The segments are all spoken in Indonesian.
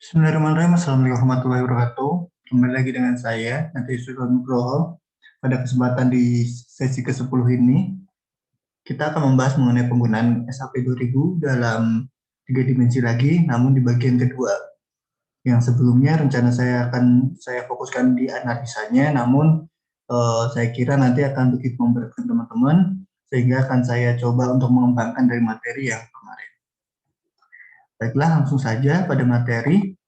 Bismillahirrahmanirrahim. Assalamualaikum warahmatullahi wabarakatuh. Kembali lagi dengan saya, Nanti Sultan Nugroho. Pada kesempatan di sesi ke-10 ini, kita akan membahas mengenai penggunaan SAP 2000 dalam tiga dimensi lagi, namun di bagian kedua. Yang sebelumnya rencana saya fokuskan di analisanya, namun saya kira nanti akan begitu memberatkan teman-teman, sehingga akan saya coba untuk mengembangkan dari materi yang kemarin. Baiklah, langsung saja pada materi.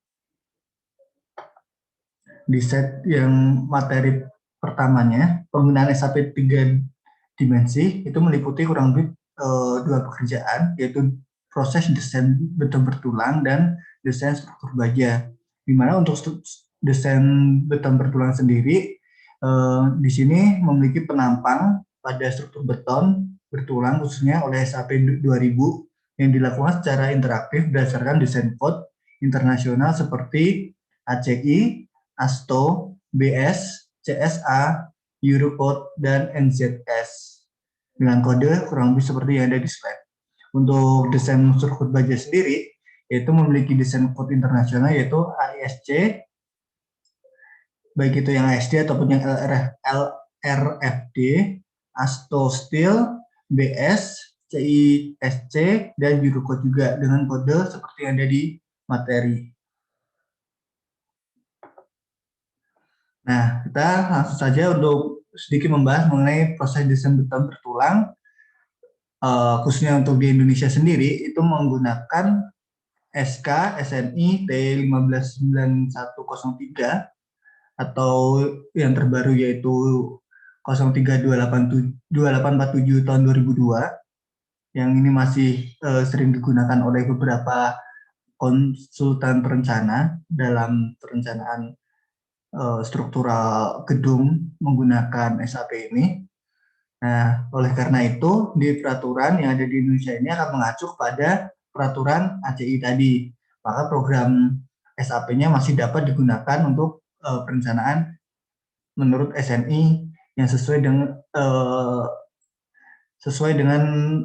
Di set yang materi pertamanya, penggunaan SAP 3 dimensi itu meliputi kurang lebih dua pekerjaan, yaitu proses desain beton bertulang dan desain struktur baja. Di mana untuk desain beton bertulang sendiri, di sini memiliki penampang pada struktur beton bertulang khususnya oleh SAP 2000 yang dilakukan secara interaktif berdasarkan desain code internasional seperti ACI, ASTO, BS, CSA, Eurocode, dan NZS. Dengan kode kurang lebih seperti yang ada di slide. Untuk desain struktur baja sendiri, yaitu memiliki desain code internasional yaitu AISC, baik itu yang ASD ataupun yang LRFD, ASTO Steel, BS, CISC, dan Eurocode juga dengan kode seperti yang ada di materi. Nah, kita langsung saja untuk sedikit membahas mengenai proses desain beton bertulang, khususnya untuk di Indonesia sendiri, itu menggunakan SK SNI T159103 atau yang terbaru yaitu 032847 tahun 2002, yang ini masih sering digunakan oleh beberapa konsultan perencana dalam perencanaan struktural gedung menggunakan SAP ini. Nah, oleh karena itu, di peraturan yang ada di Indonesia ini akan mengacu pada peraturan ACI tadi. Maka program SAP-nya masih dapat digunakan untuk perencanaan menurut SNI yang sesuai dengan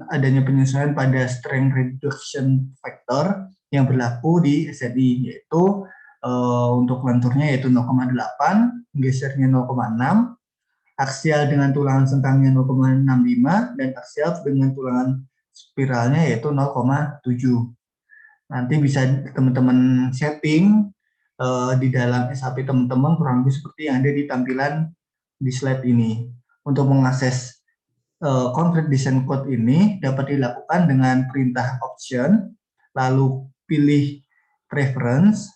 adanya penyesuaian pada strength reduction factor yang berlaku di SNI, yaitu untuk lenturnya yaitu 0,8, gesernya 0,6, aksial dengan tulangan sengkangnya 0,65, dan aksial dengan tulangan spiralnya yaitu 0,7. Nanti bisa teman-teman setting di dalam SAP teman-teman kurang lebih seperti yang ada di tampilan di slide ini. Untuk mengakses concrete design code ini dapat dilakukan dengan perintah option, lalu pilih preference,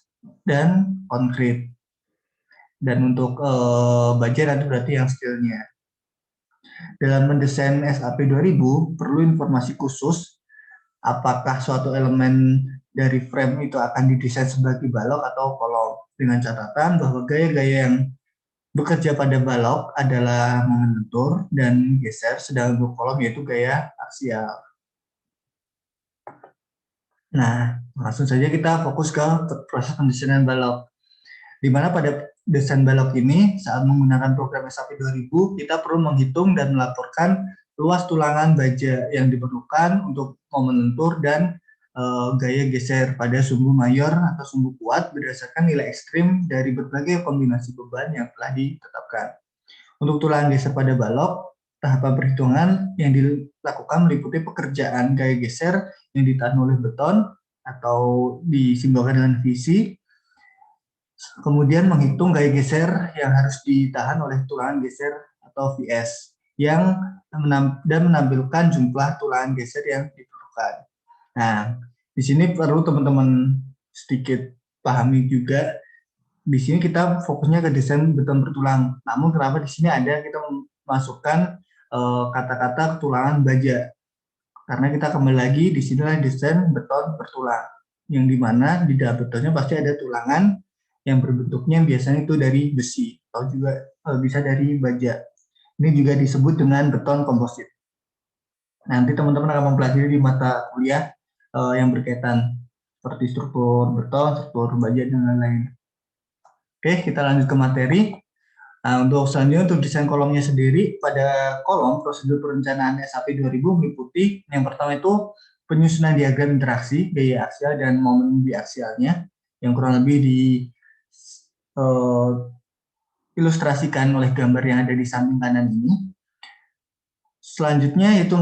dan concrete. Dan untuk baja nanti berarti yang skillnya. Dalam mendesain SAP 2000 perlu informasi khusus apakah suatu elemen dari frame itu akan didesain sebagai balok atau kolom, dengan catatan bahwa gaya-gaya yang bekerja pada balok adalah mengentur dan geser, sedang untuk kolom yaitu gaya aksial. Nah, langsung saja kita fokus ke proses pendesainan balok. Di mana pada desain balok ini, saat menggunakan program SAP 2000, kita perlu menghitung dan melaporkan luas tulangan baja yang diperlukan untuk momen lentur dan gaya geser pada sumbu mayor atau sumbu kuat berdasarkan nilai ekstrim dari berbagai kombinasi beban yang telah ditetapkan. Untuk tulangan geser pada balok, tahapan perhitungan yang dilakukan meliputi pekerjaan gaya geser yang ditahan oleh beton atau disimbolkan dengan visi, kemudian menghitung gaya geser yang harus ditahan oleh tulangan geser atau VS dan menampilkan jumlah tulangan geser yang diperlukan. Nah, di sini perlu teman-teman sedikit pahami juga. Di sini kita fokusnya ke desain beton bertulang. Namun kenapa di sini ada kita memasukkan kata-kata tulangan baja? Karena kita kembali lagi di sinilah desain beton bertulang, yang dimana di dalam betonnya pasti ada tulangan yang berbentuknya biasanya itu dari besi atau juga bisa dari baja. Ini juga disebut dengan beton komposit. Nanti teman-teman akan mempelajari di mata kuliah yang berkaitan seperti struktur beton, struktur baja, dan lain-lain. Oke, kita lanjut ke materi. Nah, untuk selanjutnya untuk desain kolomnya sendiri, pada kolom prosedur perencanaan SAP 2000 meliputi yang pertama itu penyusunan diagram interaksi, gaya aksial, dan momen biaksialnya. yang kurang lebih ilustrasikan oleh gambar yang ada di samping kanan ini. Selanjutnya itu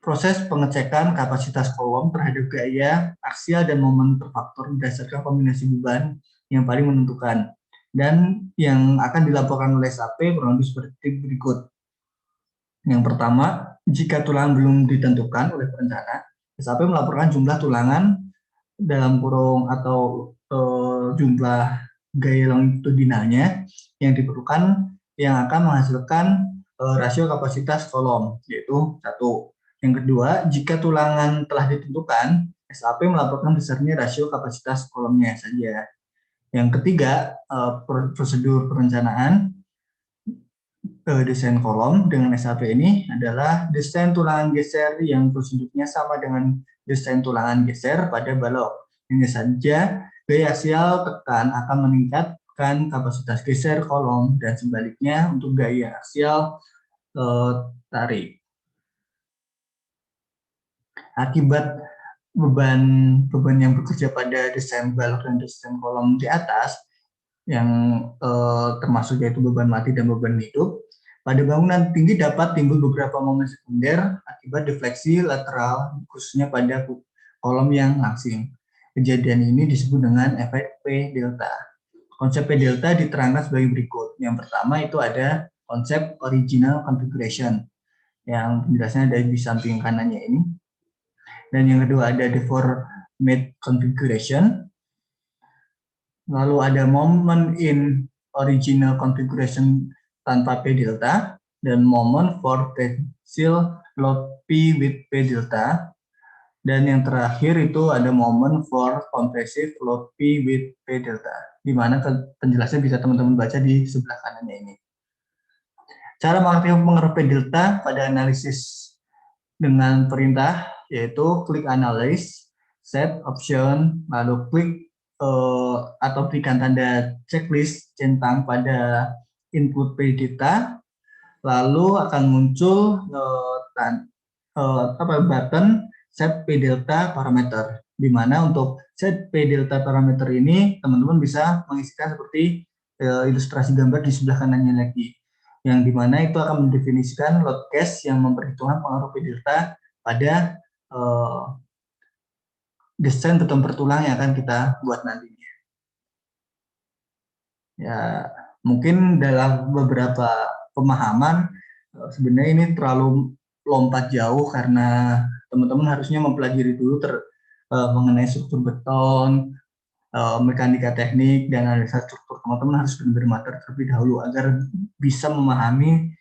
proses pengecekan kapasitas kolom terhadap gaya, aksial, dan momen per faktor berdasarkan kombinasi beban yang paling menentukan. Dan yang akan dilaporkan oleh SAP kurang lebih seperti berikut. Yang pertama, jika tulangan belum ditentukan oleh perencana, SAP melaporkan jumlah tulangan dalam kurung atau jumlah gaya longitudinalnya yang diperlukan yang akan menghasilkan rasio kapasitas kolom, yaitu 1. Yang kedua, jika tulangan telah ditentukan, SAP melaporkan besarnya rasio kapasitas kolomnya saja. Yang ketiga, prosedur perencanaan desain kolom dengan SAP ini adalah desain tulangan geser yang prosedurnya sama dengan desain tulangan geser pada balok. Hanya saja gaya aksial tekan akan meningkatkan kapasitas geser kolom dan sebaliknya untuk gaya aksial tarik. Akibat beban yang bekerja pada desain balok dan desain kolom di atas yang termasuk yaitu beban mati dan beban hidup, pada bangunan tinggi dapat timbul beberapa momen sekunder akibat defleksi lateral, khususnya pada kolom yang langsing. Kejadian ini disebut dengan efek P delta. Konsep P delta diterangkan sebagai berikut. Yang pertama itu ada konsep original configuration, yang penjelasannya ada di samping kanannya ini. Dan yang kedua ada deformate configuration. Lalu ada moment in original configuration tanpa P delta dan moment for tensile load P with P delta. Dan yang terakhir itu ada moment for compressive load P with P delta, di mana penjelasannya bisa teman-teman baca di sebelah kanannya ini. Cara mengerti P delta pada analisis dengan perintah yaitu klik analyze, set option, lalu klik atau berikan tanda checklist centang pada input P data, lalu akan muncul button set P delta parameter, di mana untuk set P delta parameter ini teman-teman bisa mengisikan seperti ilustrasi gambar di sebelah kanannya lagi, yang dimana itu akan mendefinisikan load case yang memperhitungkan pengaruh P delta pada desain beton bertulang yang akan kita buat nantinya. Ya, mungkin dalam beberapa pemahaman sebenarnya ini terlalu lompat jauh karena teman-teman harusnya mempelajari dulu mengenai struktur beton, mekanika teknik, dan analisa struktur. Teman-teman harus benar-benar terlebih dahulu agar bisa memahami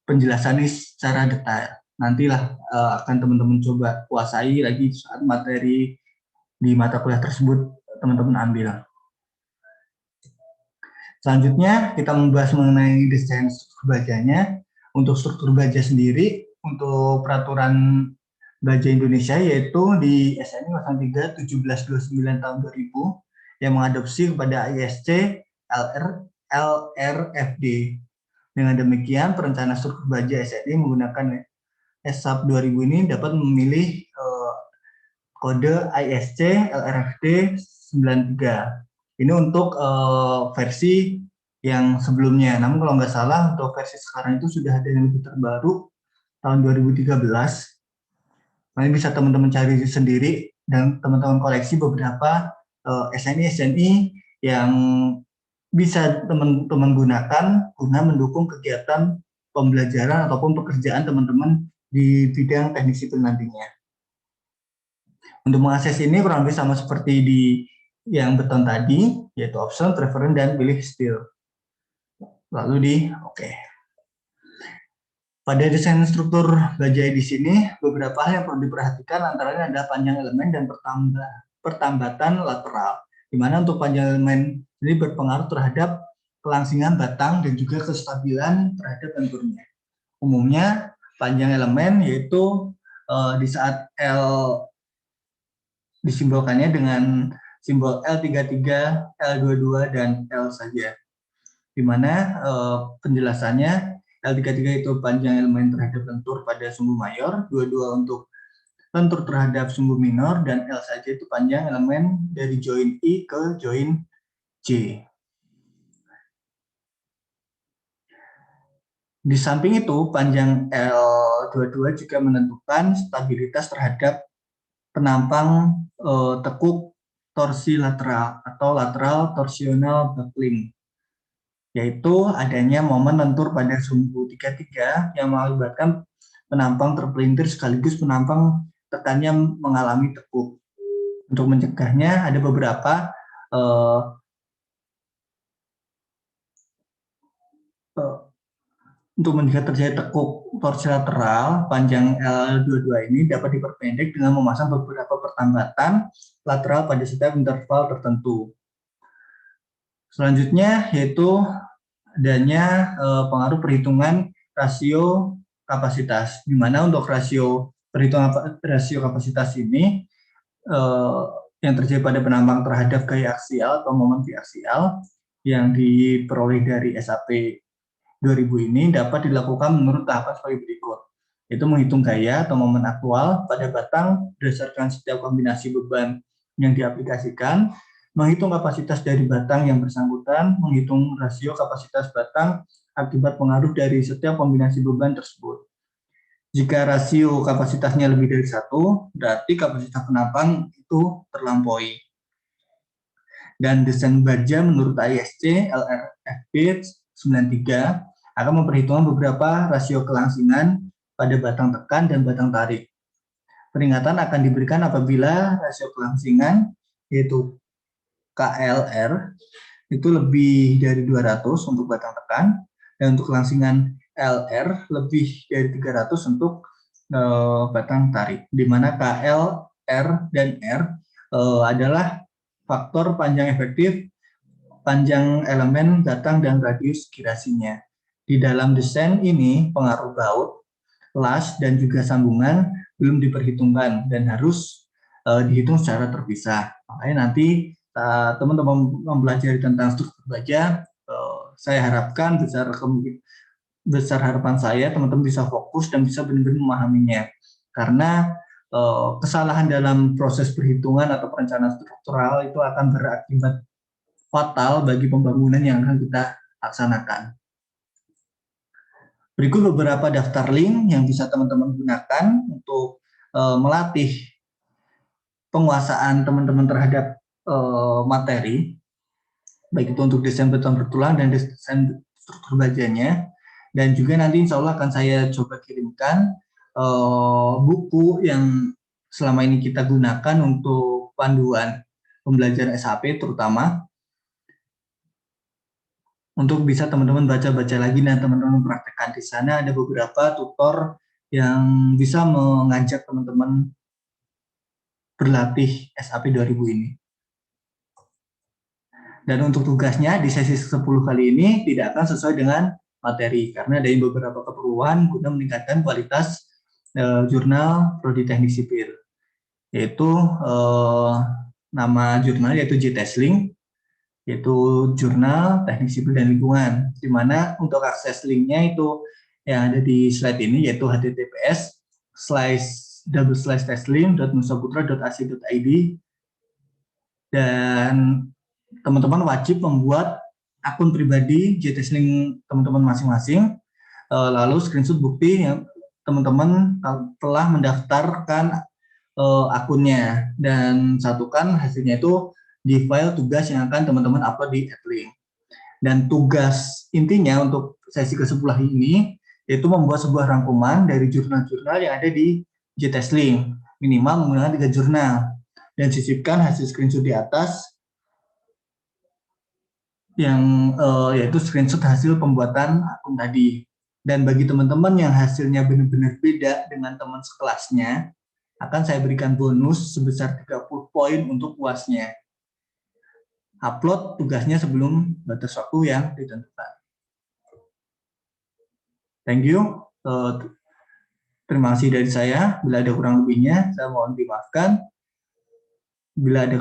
penjelasan ini secara detail. Nantilah akan teman-teman coba kuasai lagi saat materi di mata kuliah tersebut teman-teman ambil. Selanjutnya kita membahas mengenai desain struktur bajanya. Untuk struktur baja sendiri, untuk peraturan baja Indonesia yaitu di SNI 03 1729 tahun 2000 yang mengadopsi kepada ISC LRFD. Dengan demikian, perencana struktur baja SNI menggunakan SAP 2000 ini dapat memilih kode ISC LRFD 93. Ini untuk versi yang sebelumnya. Namun kalau nggak salah untuk versi sekarang itu sudah ada yang lebih terbaru tahun 2013. Nanti bisa teman-teman cari sendiri dan teman-teman koleksi beberapa SNI yang bisa teman-teman gunakan guna mendukung kegiatan pembelajaran ataupun pekerjaan teman-teman di bidang teknik sipil nantinya. Untuk mengakses ini kurang lebih sama seperti di yang beton tadi, yaitu option, preference, dan pilih steel. Lalu pada desain struktur baja di sini, beberapa hal yang perlu diperhatikan antaranya adalah panjang elemen dan pertambatan lateral, di mana untuk panjang elemen ini berpengaruh terhadap kelangsingan batang dan juga kestabilan terhadap lenturnya. Umumnya panjang elemen yaitu di saat L disimbolkannya dengan simbol L33, L22, dan L saja. Di mana penjelasannya L33 itu panjang elemen terhadap lentur pada sumbu mayor, 22 untuk lentur terhadap sumbu minor, dan L saja itu panjang elemen dari join I ke join J. Di samping itu, panjang L22 juga menentukan stabilitas terhadap penampang tekuk torsi lateral atau lateral torsional buckling, yaitu adanya momen lentur pada sumbu 33 yang mengakibatkan penampang terpelintir sekaligus penampang tekannya mengalami tekuk. Untuk mencegahnya ada beberapa uh, uh, untuk mencegah terjadi tekuk torsi lateral, panjang L22 ini dapat diperpendek dengan memasang beberapa pertambatan lateral pada setiap interval tertentu. Selanjutnya yaitu adanya pengaruh perhitungan rasio kapasitas, di mana untuk perhitungan rasio kapasitas ini yang terjadi pada penambang terhadap gaya aksial atau momen biaksial yang diperoleh dari SAP 2000 ini dapat dilakukan menurut tahapan sebagai berikut, yaitu menghitung gaya atau momen aktual pada batang berdasarkan setiap kombinasi beban yang diaplikasikan, menghitung kapasitas dari batang yang bersangkutan, menghitung rasio kapasitas batang akibat pengaruh dari setiap kombinasi beban tersebut. Jika rasio kapasitasnya lebih dari 1, berarti kapasitas penampang itu terlampaui. Dan desain baja menurut ISC LRFP 93 akan memperhitungkan beberapa rasio kelangsingan pada batang tekan dan batang tarik. Peringatan akan diberikan apabila rasio kelangsingan yaitu KLR itu lebih dari 200 untuk batang tekan, dan untuk kelangsingan LR lebih dari 300 untuk batang tarik, di mana KL, R, dan R adalah faktor panjang efektif, panjang elemen batang, dan radius girasinya. Di dalam desain ini, pengaruh baut, las, dan juga sambungan belum diperhitungkan dan harus dihitung secara terpisah. Makanya nanti teman-teman mempelajari tentang struktur baja, saya harapkan besar harapan saya teman-teman bisa fokus dan bisa benar-benar memahaminya. Karena kesalahan dalam proses perhitungan atau perencanaan struktural itu akan berakibat fatal bagi pembangunan yang akan kita laksanakan. Berikut beberapa daftar link yang bisa teman-teman gunakan untuk melatih penguasaan teman-teman terhadap materi, baik itu untuk desain beton bertulang dan desain struktur bajanya. Dan juga nanti insya Allah akan saya coba kirimkan buku yang selama ini kita gunakan untuk panduan pembelajaran SHP terutama, untuk bisa teman-teman baca-baca lagi dan teman-teman praktekkan. Di sana ada beberapa tutor yang bisa mengajak teman-teman berlatih SAP 2000 ini. Dan untuk tugasnya di sesi 10 kali ini tidak akan sesuai dengan materi, karena ada beberapa keperluan guna meningkatkan kualitas jurnal Prodi Teknik Sipil, yaitu nama jurnal yaitu JTESLink, yaitu Jurnal Teknik Sipil dan Lingkungan, di mana untuk akses linknya itu yang ada di slide ini, yaitu https://testlink.nusaputra.ac.id, dan teman-teman wajib membuat akun pribadi JTESLink teman-teman masing-masing, lalu screenshot bukti yang teman-teman telah mendaftarkan akunnya, dan satukan hasilnya itu di file tugas yang akan teman-teman upload di AppLink. Dan tugas intinya untuk sesi ke-10 ini yaitu membuat sebuah rangkuman dari jurnal-jurnal yang ada di JTESLink, minimal menggunakan 3 jurnal, dan sisipkan hasil screenshot di atas yang yaitu screenshot hasil pembuatan akun tadi. Dan bagi teman-teman yang hasilnya benar-benar beda dengan teman sekelasnya, akan saya berikan bonus sebesar 30 poin untuk UASnya. Upload tugasnya sebelum batas waktu yang ditentukan. Thank you. Terima kasih dari saya. Bila ada kurang lebihnya, saya mohon dimaafkan. Bila ada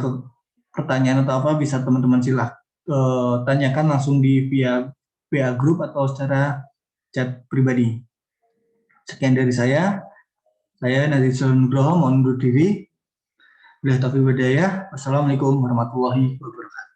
pertanyaan atau apa, bisa teman-teman tanyakan langsung via WA group atau secara chat pribadi. Sekian dari saya. Saya Nazir Nugroho mohon undur diri. Bila taufiq hidayah. Wassalamualaikum warahmatullahi wabarakatuh.